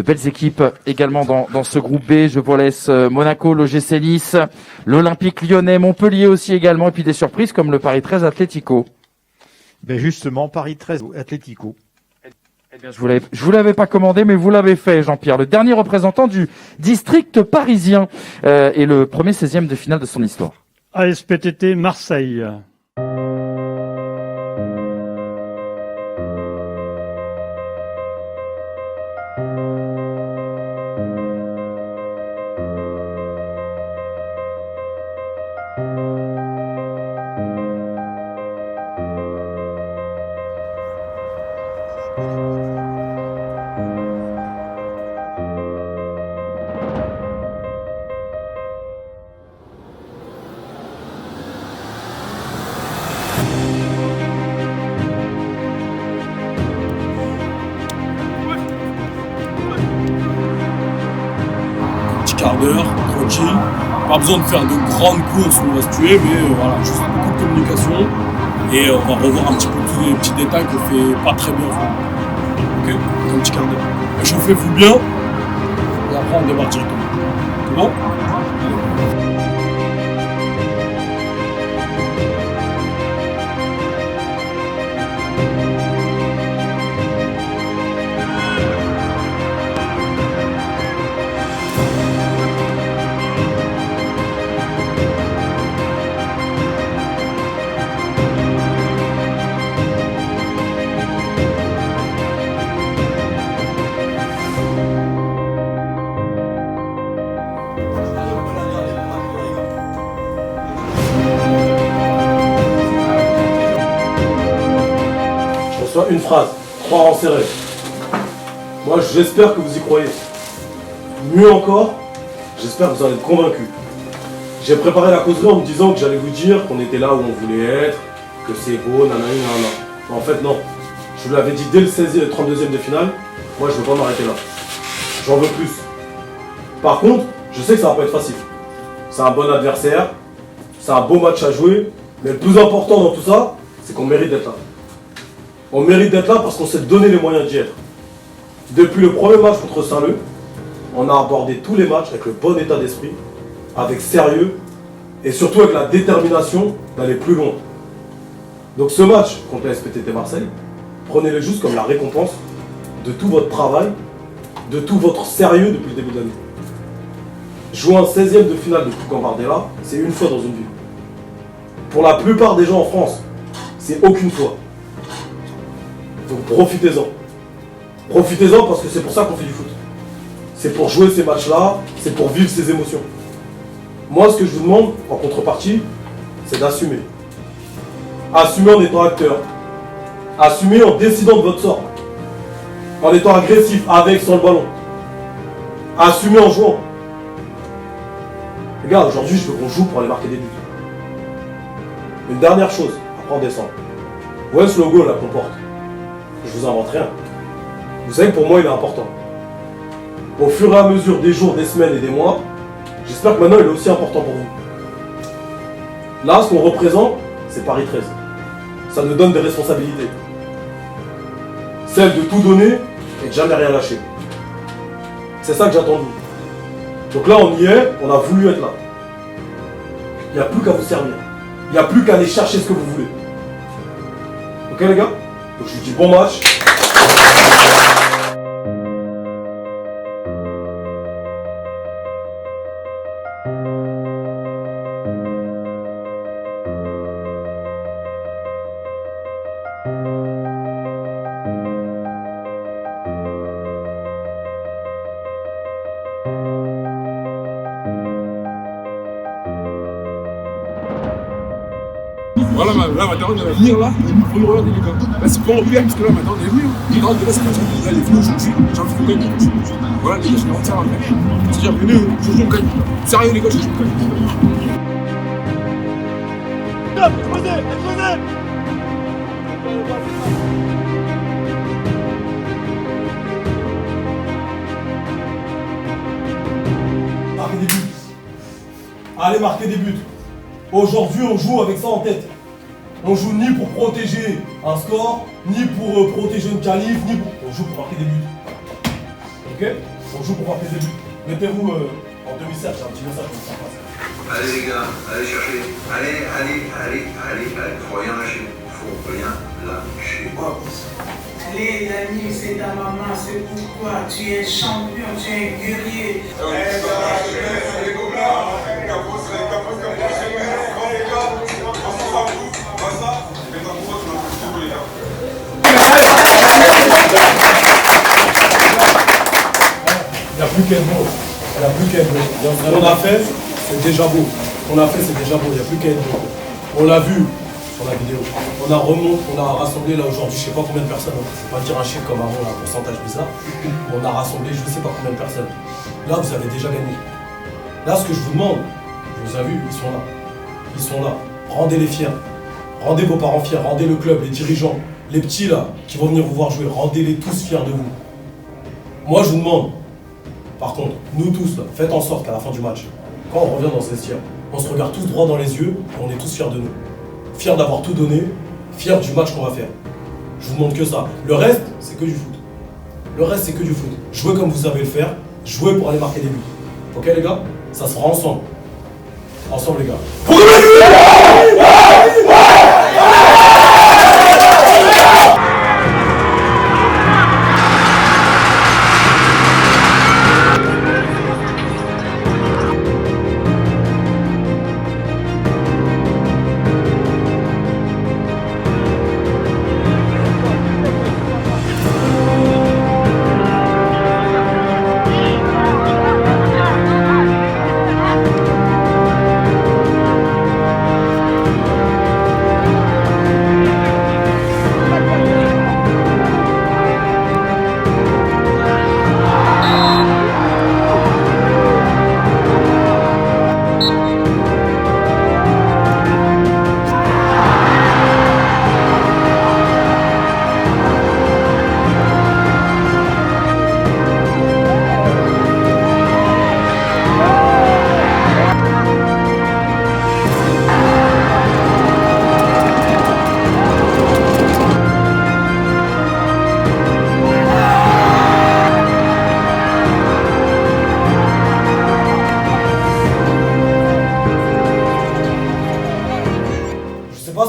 de belles équipes également dans ce groupe B. Je vous laisse Monaco, l'OGC Nice, l'Olympique Lyonnais, Montpellier aussi également, et puis des surprises comme le Paris 13 Atlético. Ben justement, Paris 13 Atlético. Eh bien, je vous l'avais pas commandé, mais vous l'avez fait, Jean-Pierre. Le dernier représentant du district parisien et le premier 16e de finale de son histoire. ASPTT Marseille. Quart d'heure, tranquille, pas besoin de faire de grandes courses où on va se tuer, mais voilà, juste beaucoup de communication et on va revoir un petit peu tous les petits détails qu'on fait pas très bien. Ok, un petit quart d'heure. Échauffez-vous bien et après on démarre directement. C'est bon? Une phrase, 3 rangs serrés. Moi j'espère que vous y croyez. Mieux encore, j'espère que vous en êtes convaincus. J'ai préparé la causerie en me disant que j'allais vous dire qu'on était là où on voulait être, que c'est beau, nanana. Mais en fait non. Je vous l'avais dit dès le 32e de finale, moi je veux pas m'arrêter là. J'en veux plus. Par contre, je sais que ça va pas être facile. C'est un bon adversaire, c'est un beau match à jouer, mais le plus important dans tout ça, c'est qu'on mérite d'être là. On mérite d'être là parce qu'on s'est donné les moyens d'y être. Depuis le premier match contre Saint-Leu, on a abordé tous les matchs avec le bon état d'esprit, avec sérieux et surtout avec la détermination d'aller plus loin. Donc ce match contre la SPTT Marseille, prenez-le juste comme la récompense de tout votre travail, de tout votre sérieux depuis le début de l'année. Jouer un 16e de finale de Coupe Gambardella, c'est une fois dans une vie. Pour la plupart des gens en France, c'est aucune fois. Donc profitez-en. Profitez-en parce que c'est pour ça qu'on fait du foot. C'est pour jouer ces matchs-là, c'est pour vivre ces émotions. Moi, ce que je vous demande, en contrepartie, c'est d'assumer. Assumer en étant acteur. Assumer en décidant de votre sort. En étant agressif, avec, sans le ballon. Assumer en jouant. Regarde, aujourd'hui, je veux qu'on joue pour aller marquer des buts. Une dernière chose, après on descend. Vous voyez ce logo là qu'on porte? Je vous invente rien. Vous savez que pour moi il est important. Au fur et à mesure des jours, des semaines et des mois, j'espère que maintenant il est aussi important pour vous. Là, ce qu'on représente, c'est Paris 13. Ça nous donne des responsabilités. Celle de tout donner et de jamais rien lâcher. C'est ça que j'attends de vous. Donc là on y est, on a voulu être là. Il n'y a plus qu'à vous servir. Il n'y a plus qu'à aller chercher ce que vous voulez. Ok les gars? Donc je vous dis bon match. Voilà, là maintenant on va venir là, il faut nous regarder les gars. Là c'est pas ouvert parce que là maintenant on est venu. Non, de là c'est pas ça. Là les venus aujourd'hui, j'ai envie qu'on gagne. Voilà les gars, je vais rentrer après. C'est-à-dire venez, aujourd'hui on gagne. Sérieux les gars, aujourd'hui on gagne. Marquez des buts. Allez marquer des buts. Aujourd'hui on joue avec ça en tête. On joue ni pour protéger un score, ni pour protéger une qualif, ni pour... On joue pour marquer des buts. Ok? On joue pour marquer des buts. Mettez-vous en demi-cercle, j'ai un petit message pour ça passe. Allez les gars, allez chercher. Allez. Faut rien lâcher. Allez, Dani, c'est ta maman, c'est pourquoi tu es champion, tu es guerrier. Il n'y a plus qu'un mot. Il n'y a plus qu'un mot. Ce qu'on a fait, c'est déjà beau. Ce qu'on a fait, c'est déjà beau. Il n'y a plus qu'un mot. On l'a vu sur la vidéo. On a rassemblé là aujourd'hui, je ne sais pas combien de personnes. On va dire un chiffre comme avant, un pourcentage bizarre. On a rassemblé je ne sais pas combien de personnes. Là, vous avez déjà gagné. Là, ce que je vous demande, vous avez vu, ils sont là. Ils sont là. Rendez-les fiers. Rendez vos parents fiers. Rendez le club, les dirigeants, les petits là, qui vont venir vous voir jouer. Rendez-les tous fiers de vous. Moi, je vous demande, par contre, nous tous, là, faites en sorte qu'à la fin du match, quand on revient dans ce vestiaire, on se regarde tous droit dans les yeux et on est tous fiers de nous. Fiers d'avoir tout donné, fiers du match qu'on va faire. Je vous demande que ça. Le reste, c'est que du foot. Le reste, c'est que du foot. Jouez comme vous savez le faire, jouez pour aller marquer des buts. Ok les gars? Ça se fera ensemble. Ensemble les gars.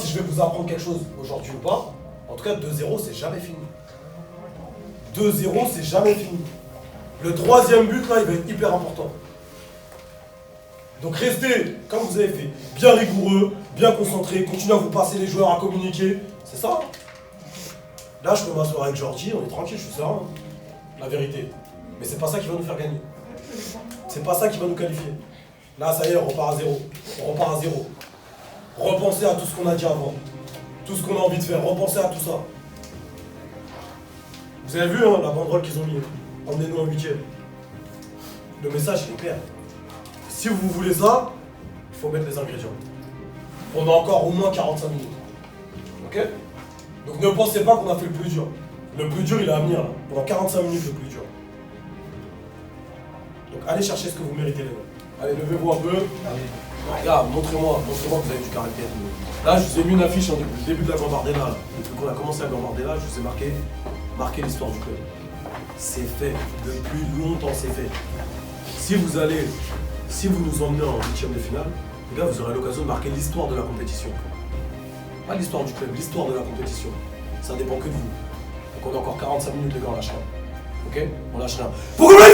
Si je vais vous apprendre quelque chose aujourd'hui ou pas, en tout cas 2-0 c'est jamais fini. 2-0 c'est jamais fini. Le troisième but là il va être hyper important. Donc restez comme vous avez fait, bien rigoureux, bien concentré, continuez à vous passer les joueurs, à communiquer, c'est ça. Là je peux m'asseoir avec Georgie, on est tranquille, je suis serein. La vérité. Mais c'est pas ça qui va nous faire gagner. C'est pas ça qui va nous qualifier. Là ça y est, on repart à zéro. On repart à zéro. Repensez à tout ce qu'on a dit avant. Tout ce qu'on a envie de faire. Repensez à tout ça. Vous avez vu hein, la banderole qu'ils ont mis. Emmenez-nous en 8e. Le message il est clair. Si vous voulez ça, il faut mettre les ingrédients. On a encore au moins 45 minutes. Ok? Donc ne pensez pas qu'on a fait le plus dur. Le plus dur il est à venir là. Pendant 45 minutes le plus dur. Donc allez chercher ce que vous méritez les gars. Allez, levez-vous un peu. Allez. Regarde, montrez-moi que vous avez du caractère. Là, je vous ai mis une affiche depuis le début de la Gambardella. Depuis qu'on a commencé la Gambardella, je vous ai marqué l'histoire du club. C'est fait. Depuis longtemps, c'est fait. Si vous nous emmenez en 8e de finale, les gars, vous aurez l'occasion de marquer l'histoire de la compétition. Pas l'histoire du club, l'histoire de la compétition. Ça dépend que de vous. Donc on a encore 45 minutes, les gars, on lâche rien. Ok? On lâche rien. Pourquoi